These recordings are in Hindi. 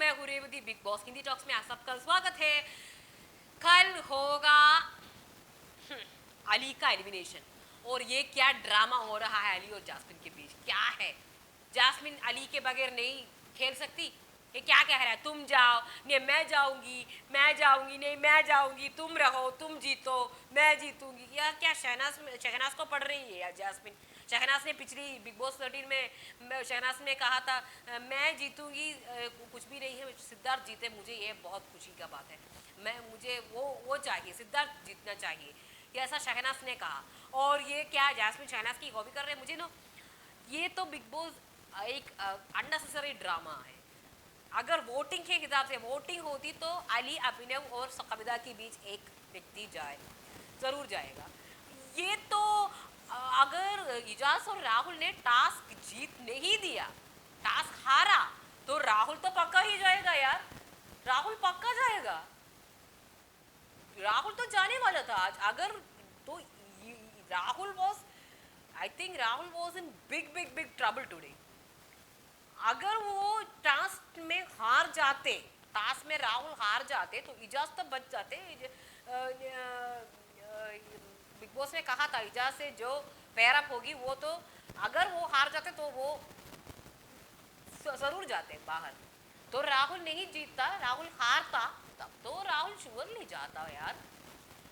मैं हूँ Revathi, Bigg Boss Hindi talks में आप सबका स्वागत है। कल होगा अली का एलिमिनेशन और ये क्या ड्रामा हो रहा है अली और जास्मिन के बीच, क्या है? जास्मिन अली के बगैर नहीं खेल सकती। ये क्या कह रहा है, तुम जाओ नहीं मैं जाऊंगी, मैं जाऊंगी नहीं मैं जाऊंगी, तुम रहो तुम जीतो मैं जीतूंगी। या क्या शहनाज को पढ़ रही है यार जास्मिन? शहनाज ने पिछली बिग बॉस 13 में शहनाज ने कहा था मैं जीतूंगी, कुछ भी नहीं है, सिद्धार्थ जीते मुझे ये बहुत खुशी का बात है, मैं मुझे वो चाहिए, सिद्धार्थ जीतना चाहिए, ये ऐसा शहनाज ने कहा। और ये क्या जास्मिन शहनाज की कॉपी कर रहे हैं? मुझे ना ये तो बिग बॉस एक अननेसेसरी ड्रामा है। अगर वोटिंग के हिसाब से वोटिंग होती तो अली, अभिनव और कविता के बीच एक व्यक्ति जाए, जरूर जाएगा। ये तो अगर इजाज और राहुल ने टास्क जीत नहीं दिया, टास्क हारा, तो राहुल तो पक्का ही जाएगा यार, राहुल पक्का जाएगा। राहुल तो जाने वाला था आज। अगर तो Rahul was, I think Rahul was in big big big trouble today. अगर वो टास्क में हार जाते, टास्क में राहुल हार जाते तो इजाज तो बच जाते। बिग बॉस ने कहा था इजाज से जो पेयर अप होगी वो तो, अगर वो हार जाते तो वो जरूर जाते बाहर। तो राहुल नहीं जीतता, राहुल हारता, तब तो राहुल श्योरली जाता यार।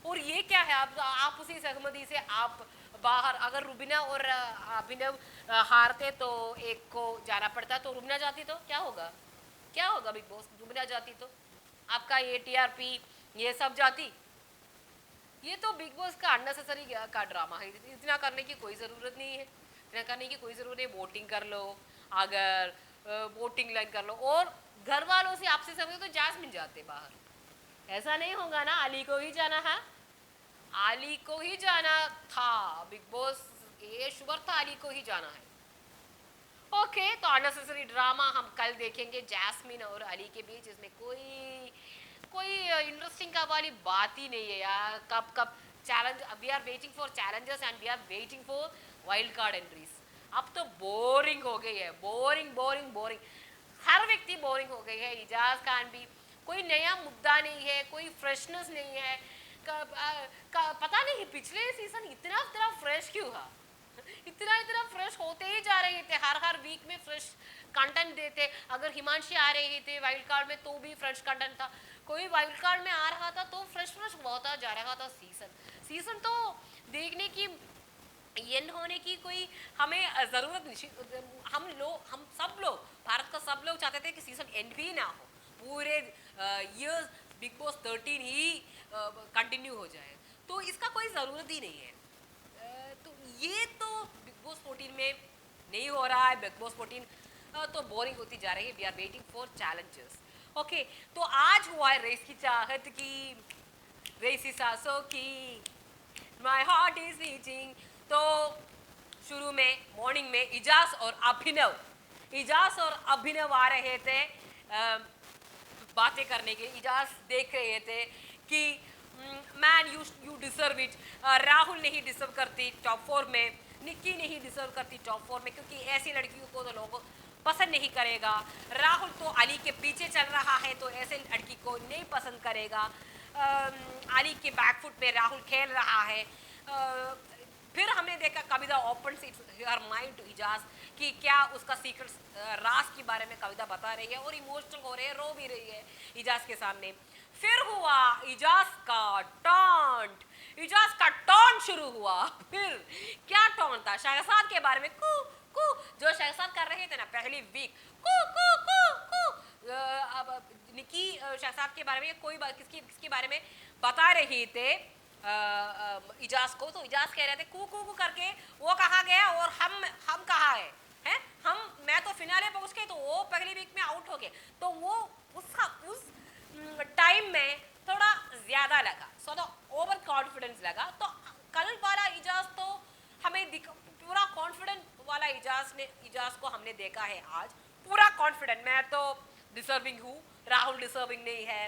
और ये क्या है, आप उसी सहमति से आप बाहर, अगर रुबीना और अभिनव हारते तो एक को जाना पड़ता, तो रुबीना जाती तो क्या होगा, क्या होगा बिग बॉस? रुबीना जाती तो आपका ये टीआरपी ये सब जाती। ये तो बिग बॉस का अननेसेसरी का ड्रामा है, इतना करने की कोई ज़रूरत नहीं है, इतना करने की कोई ज़रूरत नहीं। वोटिंग कर लो, अगर वोटिंग लाइन कर लो, और घर वालों से आपसे समझो तो जास्मिन जाते बाहर। ऐसा नहीं होगा ना, अली को ही जाना है, अली को ही जाना था। बिग बॉस ये शुगर था, अली को ही जाना है। ओके, तो अननेसेसरी ड्रामा हम कल देखेंगे जैस्मिन और अली के बीच। इसमें कोई कोई इंटरेस्टिंग का वाली बात ही नहीं है यार। कब कब challenge, we are waiting for challengers and we are waiting for wild card entries. अब तो बोरिंग हो गई है, बोरिंग बोरिंग बोरिंग, हर व्यक्ति बोरिंग हो गई है। इजाज खान भी, कोई नया मुद्दा नहीं है, कोई फ्रेशनेस नहीं है। पता नहीं पिछले सीजन इतना इतना फ्रेश क्यों था, इतना इतना फ्रेश होते ही जा रहे थे, हर वीक में फ्रेश कंटेंट देते। अगर हिमांशी आ रही थे वाइल्ड कार्ड में तो भी फ्रेश कंटेंट था, कोई वाइल्ड कार्ड में आ रहा था तो फ्रेश फ्रेश होता जा रहा था। सीजन तो देखने की एंड होने की कोई हमें ज़रूरत नहीं। हम सब लोग, भारत का सब लोग चाहते थे कि सीजन एंड भी ना हो, पूरे ईयर्स बिग बॉस 13 ही कंटिन्यू हो जाए, तो इसका कोई ज़रूरत ही नहीं है। तो ये तो बिग बॉस 14 में नहीं हो रहा है। बिग बॉस 14 तो बोरिंग होती जा रही है। We are waiting for challenges. Okay, तो आज हुआ है रेस की चाहत की, रेसी सांसों की, माई हार्ट इज बीटिंग। तो शुरू में मॉर्निंग में इजाज और अभिनव आ रहे थे बातें करने के। इजाज देख रहे थे कि man you deserve it, Rahul नहीं डिजर्व करती टॉप 4 में, निक्की नहीं डिजर्व करती टॉप 4 में, क्योंकि ऐसी लड़कियों को तो लोग पसंद नहीं करेगा। राहुल तो अली के पीछे चल रहा है तो ऐसे लड़की को नहीं पसंद करेगा। अली के बैकफुट पे राहुल खेल रहा है। फिर हमने देखा Kavita open her mind to Eijaz कि क्या उसका सीक्रेट राज के बारे में कविता बता रही है और इमोशनल हो रही है, रो भी रही है इजाज के सामने। फिर हुआ इजाज का टॉन्ट शुरू हुआ। फिर क्या टॉन्ट था? शहजाद के बारे में कू कू, जो शहजाद कर रहे थे ना पहली वीक, कू कू कू कू। अब निकी शहजाद के बारे में कोई किसके बारे में बता रही थे इजाज को, तो इजाज कह रहे थे कू कू कू करके वो कहाँ गया और हम कहाँ हैं? मैं तो फिनाले पहुंच गए, तो वो पहली वीक में आउट हो गए। तो वो उस टाइम में थोड़ा ज्यादा लगा, थोड़ा ओवर कॉन्फिडेंस लगा। तो कल वाला इजाज तो हमें पूरा कॉन्फिडेंट वाला इजाज को हमने देखा है आज, पूरा कॉन्फिडेंट। मैं तो डिजर्विंग हूँ, राहुल डिजर्विंग नहीं है।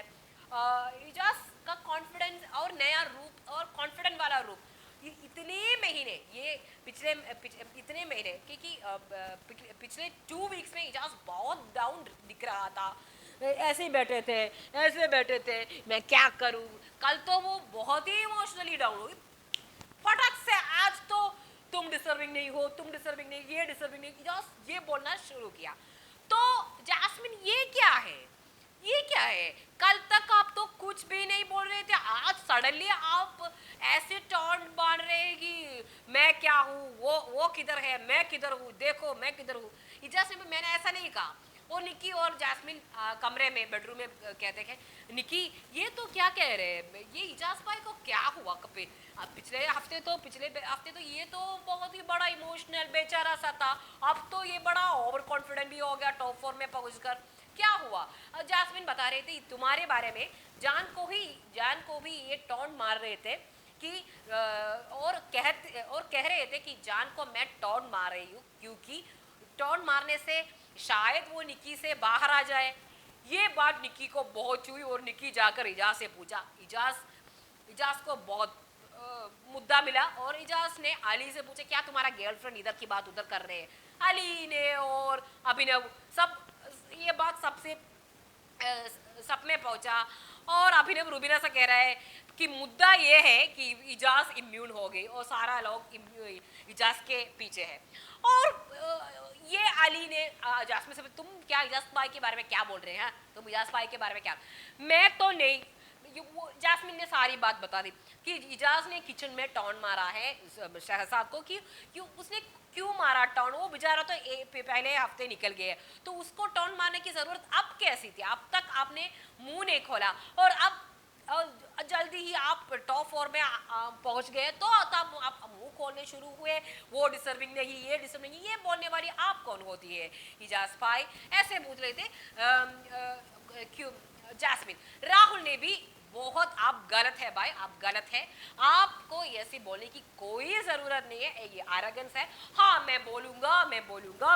इजाज का कॉन्फिडेंस और नया रूप और कॉन्फिडेंट वाला रूप इतने महीने, ये इतने महीने, क्योंकि पिछले 2 वीक्स में इजाज बहुत डाउन दिख रहा था, ऐसे ही बैठे थे, ऐसे बैठे थे, मैं क्या करूं। कल तो वो बहुत ही इमोशनली डाउन हुई, फटक से आज तो तुम डिजर्विंग नहीं हो, तुम डिजर्विंग नहीं, ये डिजर्विंग नहीं, जस्ट ये बोलना शुरू किया। तो जैस्मिन ये क्या है, ये क्या है? कल तक आप तो कुछ भी नहीं बोल रहे थे, आज सडनली आप ऐसे टॉन्ट बांध रहे हैं कि मैं क्या हूँ, वो किधर है, मैं किधर हूँ, देखो मैं किधर हूँ। इजाज में मैंने ऐसा नहीं कहा। वो निकी और जैस्मिन कमरे में बेडरूम में कहते हैं, निकी ये तो क्या कह रहे हैं, ये इजाज भाई को क्या हुआ कपे, पिछले हफ्ते तो ये तो बहुत ही बड़ा इमोशनल बेचारा सा था, अब तो ये बड़ा ओवर कॉन्फिडेंट भी हो गया टॉप 4 में पहुंचकर, क्या हुआ? जैस्मिन बता रही थी तुम्हारे बारे में, जान को भी ये टॉन्ट मार रहे थे कि और कह रहे थे कि जान को मैं टॉन्ट मार रही हूँ क्योंकि टॉन्ट मारने से शायद वो निकी से बाहर आ जाए। ये बात निकी को बहुत छुई और निकी जाकर इजाज से पूछा। इजाज को बहुत मुद्दा मिला और इजाज ने अली से पूछा क्या तुम्हारा गर्लफ्रेंड इधर की बात उधर कर रहे हैं। अली ने और अभिनव सब ये बात सबसे सब में पहुंचा और अभिनव रुबीना से कह रहा है कि मुद्दा ये है कि इजाज इम्यून हो गई और सारा लोग इजाज के पीछे है। और ये अली ने जासमिन से तुम क्या इजाज भाई के बारे में क्या बोल रहे हैं, तुम इजाज भाई के बारे में क्या, मैं तो नहीं, वो जासमिन ने सारी बात बता दी कि इजाज ने किचन में टॉन मारा है शहजाद को कि क्यों उसने क्यों मारा टॉन, वो बेचारा तो पहले हफ्ते निकल गया तो उसको टॉन मारने की जरूरत अब कैसी थी, अब तक आपने मुंह नहीं खोला और अब जल्दी ही आप टॉप 4 में पहुंच गए तो तब आप मुंह खोलने शुरू हुए, वो डिजर्विंग नहीं, ये डिजर्विंग नहीं, ये बोलने वाली आप कौन होती है इजाज भाई, ऐसे पूछ रहे थे क्यों जैस्मिन। राहुल ने भी बहुत आप गलत है भाई, आप गलत है, आपको ऐसी बोलने की कोई जरूरत नहीं है, ये एरोगेंस है। हाँ मैं बोलूंगा,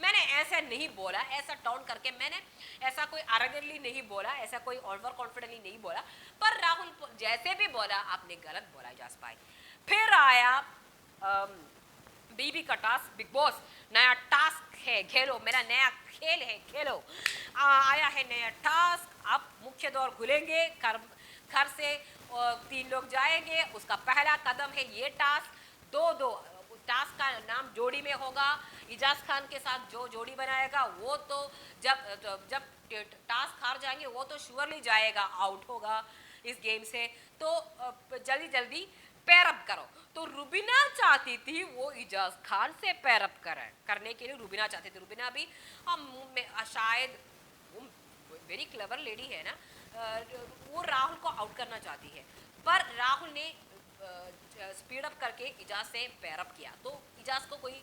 मैंने ऐसा नहीं बोला, ऐसा टाउन करके मैंने ऐसा कोई एरोगेंटली नहीं बोला, ऐसा कोई ओवर कॉन्फिडेंटली नहीं बोला, पर राहुल जैसे भी बोला आपने गलत बोला जास भाई। फिर आया बीबी का टास्क, बिग बॉस नया टास्क है खेलो, मेरा नया खेल है खेलो, आया है नया टास्क। अब मुख्य द्वार खुलेंगे, घर से 3 लोग जाएंगे, उसका पहला कदम है ये टास्क। दो टास्क का नाम जोड़ी में होगा, इजाज खान के साथ जो जोड़ी बनाएगा वो तो जब टास्क हार जाएंगे वो तो श्योरली जाएगा, आउट होगा इस गेम से। तो जल्दी जल्दी पैरअप करो। तो रुबीना चाहती थी वो इजाज खान से पैरअप करने के लिए रुबीना चाहती थी। रुबीना भी शायद वेरी क्लेवर लेडी है ना, वो राहुल को आउट करना चाहती है, पर राहुल ने स्पीड अप करके इजाज से पैरअप किया, तो इजाज को कोई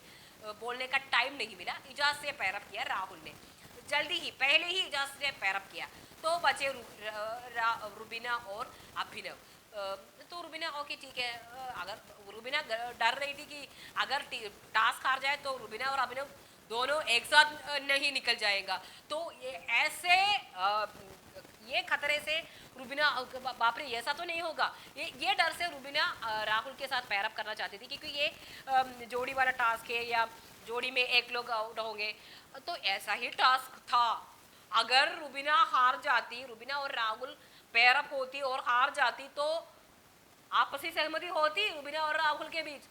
बोलने का टाइम नहीं मिला, इजाज से पैरअप किया राहुल ने, जल्दी ही पहले ही इजाज से पैरअप किया। तो बचे रुबीना और अभिनव। तो रुबीना ओके ठीक है, अगर रुबीना डर रही थी कि अगर टास्क हार जाए तो रुबीना और अभिनव दोनों एक साथ नहीं निकल जाएगा, तो ये ऐसे ये खतरे से रुबीना बाप रे ऐसा तो नहीं होगा, ये डर से रुबीना राहुल के साथ पैरअप करना चाहती थी क्योंकि ये जोड़ी वाला टास्क है या जोड़ी में एक लोग आउट होंगे, तो ऐसा ही टास्क था। अगर रुबीना हार जाती, रुबीना और राहुल पैरअप होती और हार जाती तो आपसी सहमति होती रुबीना और राहुल के बीच,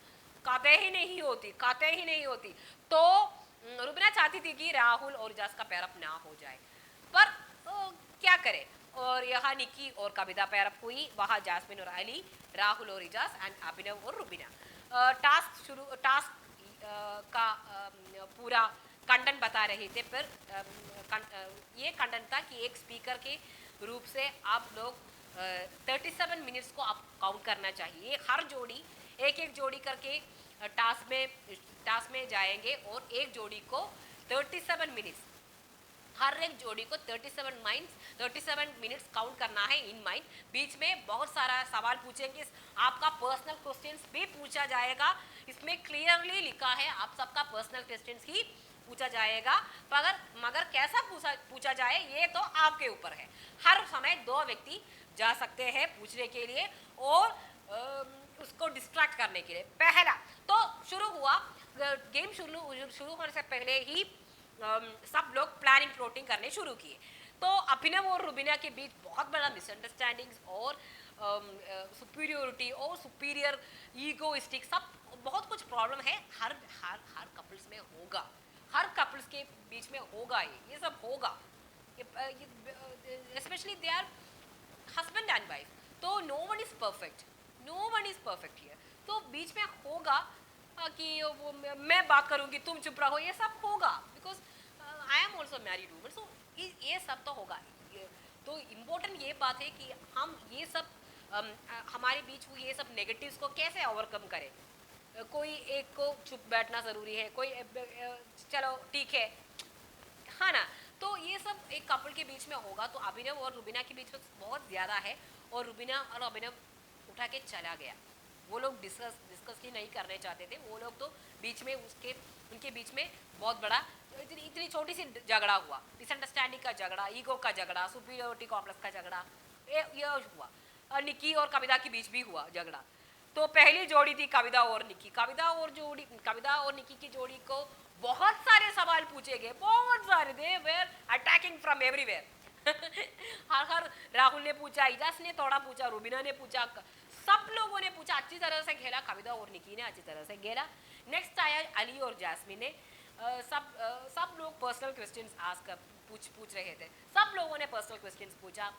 काते ही नहीं होती। तो रुबीना चाहती थी कि राहुल और इजाज का पैरअप ना हो जाए, पर क्या करे, और यहाँ निकी और कविता पैरअप हुई, वहाँ जैस्मिन और अली, राहुल और इजाज एंड अभिनव और रुबीना। टास्क का पूरा कंटेंट बता रहे थे, पर ये कंटेंट था कि एक स्पीकर के रूप से आप लोग 37 मिनट्स को आप काउंट करना चाहिए, हर जोड़ी एक जोड़ी करके टास्क में जाएंगे और एक जोड़ी को 37 मिनट्स, हर एक जोड़ी को 37 मिनट्स काउंट करना है इन माइंड। बीच में बहुत सारा सवाल पूछेंगे, आपका पर्सनल क्वेश्चंस भी पूछा जाएगा, इसमें क्लियरली लिखा है आप सबका पर्सनल क्वेश्चंस ही पूछा जाएगा, मगर कैसा पूछा जाए ये तो आपके ऊपर है। हर समय 2 व्यक्ति जा सकते हैं पूछने के लिए और उसको डिस्ट्रैक्ट करने के लिए। पहला तो शुरू हुआ, गेम शुरू होने से पहले ही सब लोग प्लानिंग प्लॉटिंग करने शुरू किए। तो अभिनव और रुबीना के बीच बहुत बड़ा मिसअंडरस्टैंडिंग्स और सुपीरियोरिटी और सुपीरियर ईगोइस्टिक सब बहुत कुछ प्रॉब्लम है, हर हर हर कपल्स में होगा, हर कपल्स के बीच में होगा, ये सब होगा, especially they are husband and wife, तो no one is perfect, no one is perfect here, तो बीच में होगा कि वो मैं बात करूंगी तुम चुप रहो, ये सब होगा, because I am also married woman, so ये सब तो होगा। तो इम्पोर्टेंट ये बात है कि हम ये सब हमारे बीच ये सब नेगेटिव्स को कैसे ओवरकम करें। कोई एक को चुप बैठना ज़रूरी है, कोई चलो ठीक है, हाँ ना, तो ये सब एक कपल के बीच में होगा। तो अभिनव और रुबीना के बीच में बहुत ज़्यादा है, और रुबीना और अभिनव उठा के चला गया, वो लोग डिस्कस ही नहीं करने चाहते थे, वो लोग तो बीच में उनके बीच में बहुत बड़ा इतनी छोटी सी झगड़ा हुआ, मिसअंडरस्टैंडिंग का झगड़ा, ईगो का झगड़ा, सुपीरियोरिटी कॉम्प्लेक्स का झगड़ा, ये हुआ। और निक्की और कविता के बीच भी हुआ झगड़ा। तो पहली जोड़ी थी कविता और निक्की, कविता और निक्की की जोड़ी को बहुत सारे सवाल पूछे गए, बहुत सारे, they were attacking from everywhere. हर राहुल ने पूछा, इजाज ने थोड़ा पूछा, रुबीना ने पूछा, सब लोगों ने पूछा, अच्छी तरह से खेला, कविता और निक्की ने अच्छी तरह से खेला। नेक्स्ट आया अली और जैस्मिन ने, सब लोग पर्सनल क्वेश्चंस पूछ रहे थे, सब लोगों ने पर्सनल क्वेश्चंस पूछा।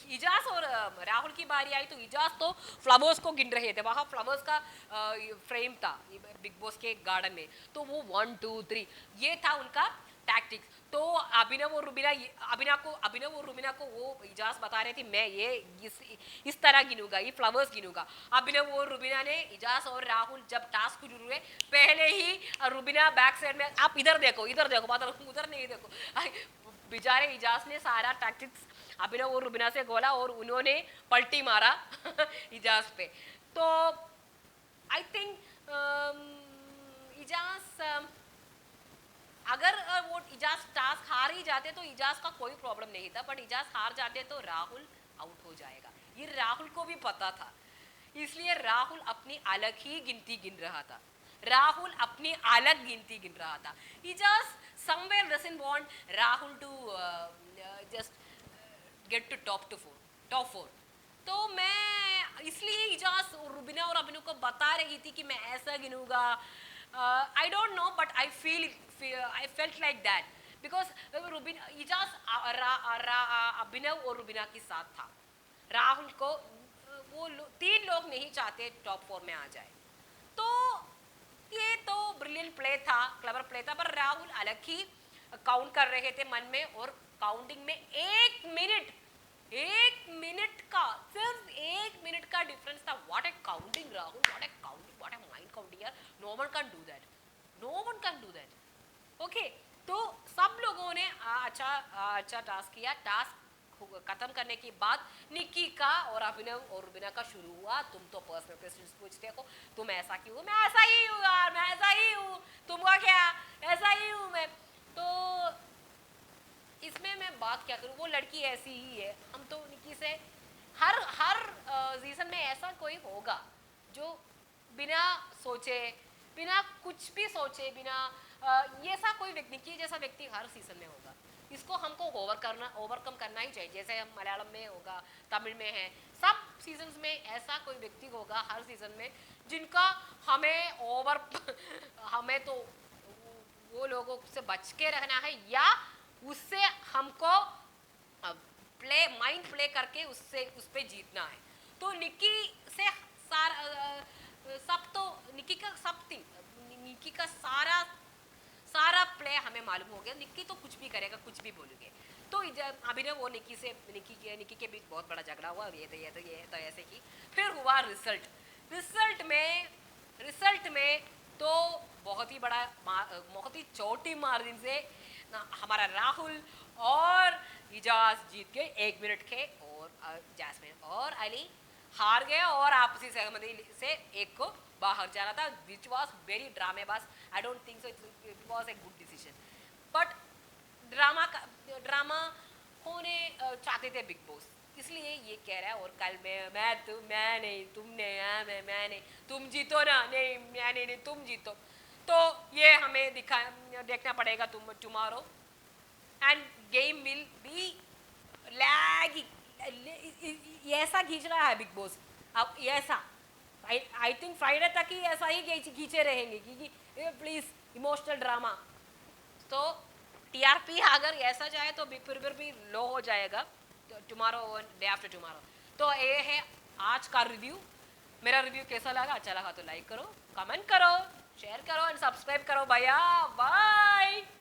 इजाज और राहुल की बारी आई तो इजाज तो फ्लावर्स को गिन रहे थे, वहाँ फ्लावर्स का फ्रेम था बिग बॉस के गार्डन में, तो वो 1 2 3 ये था उनका टैक्टिक्स। तो अभिनव और रुबीना को वो इजाज बता रहे थे, मैं ये इस तरह गिनूंगा, ये फ्लावर्स गिनूंगा। अभिनव और रुबीना ने, इजाज और राहुल जब टास्क शुरू हुए पहले ही रुबीना बैक साइड में, आप इधर देखो मतलब उधर नहीं देखो, बेचारे इजाज ने सारा टैक्टिक्स अभिनव और रुबीना से बोला और उन्होंने पलटी मारा इजाज पे। तो आई थिंक इजाज अगर वो इजाज टास्क हार ही जाते तो इजाज का कोई प्रॉब्लम नहीं था, बट इजाज हार जाते तो राहुल आउट हो जाएगा, ये राहुल को भी पता था, इसलिए राहुल अपनी अलग ही गिनती गिन रहा था, राहुल अपनी अलग गिनती गिन रहा था। Ijaz somewhere doesn't want Rahul to just get to top 4। तो मैं इसलिए इजाज और रुबीना और अभिनव को बता रही थी कि मैं ऐसा गिनूंगा, I don't know but I felt like that, because Eijaz Abhinav और रुबीना के साथ था, राहुल को वो 3 लोग नहीं चाहते टॉप 4 में आ जाए। तो ये तो ब्रिलियंट प्ले था, क्लेवर प्ले था, पर राहुल अलग ही काउंट कर रहे थे मन में, और काउंटिंग में 1 मिनट का, सिर्फ 1 मिनट का डिफरेंस था। What a counting Rahul, what a mind counting यार, no one can do that. Okay, तो सब लोगों ने अच्छा टास्क किया। टास्क खत्म करने के बाद निक्की का और अभिनव और रुबीना का शुरू हुआ, तुम तो पर्सनल क्वेश्चंस पूछते हो, तुम ऐसा क्यों, मैं ऐसा ही हूँ यार, मैं ऐसा ही हूँ, तुमका क्या, ऐसा ही हूँ मैं। तो इसमें मैं बात क्या करूँ, वो लड़की ऐसी ही है, हम तो निक्की से हर सीजन में ऐसा कोई होगा जो बिना सोचे, बिना कुछ भी सोचे, बिना ये ऐसा कोई व्यक्ति, निक्की जैसा व्यक्ति हर सीजन में होगा। इसको हमको ओवरकम करना ही चाहिए, जैसे हम मलयालम में होगा, तमिल में है, सब सीजन्स में ऐसा कोई व्यक्ति होगा हर सीजन में जिनका हमें तो वो लोगों से बच के रहना है, या उससे हमको माइंड प्ले करके उस पे जीतना है। तो निक्की से निक्की का सारा प्ले हमें मालूम हो गया, निक्की तो कुछ भी करेगा, कुछ भी बोलोगे। तो अभिनव और निक्की के बीच बहुत बड़ा झगड़ा हुआ, और ये तो ऐसे ही फिर हुआ रिजल्ट में तो बहुत ही छोटी मार्जिन से हमारा राहुल और इजाज जीत गए 1 मिनट के, और जैस्मिन और अली हार गए, और आपसी सहमति से एक को बाहर जाना था, विच वॉज वेरी ड्रामेबाज। I don't think so it was a good decision, but drama होने चाहते थे बिग बॉस, इसलिए ये कह रहा है। और कल मैं नहीं, तुमने, मैं नहीं, तुम जीतो ना, नहीं मैं नहीं, तुम जीतो, तो ये हमें देखना पड़ेगा tomorrow. End game will be lagging. ऐसा खींच रहा है बिग बॉस अब, ऐसा आई थिंक फ्राइडे तक ही ऐसा ही खींचे रहेंगे, क्योंकि प्लीज इमोशनल ड्रामा। तो टीआरपी अगर ऐसा जाए तो फिर भी लो हो जाएगा टुमारो, डे आफ्टर टुमारो। तो ये है आज का रिव्यू। मेरा रिव्यू कैसा लगा? अच्छा लगा तो लाइक करो, कमेंट करो, शेयर करो एंड सब्सक्राइब करो भैया। बाय।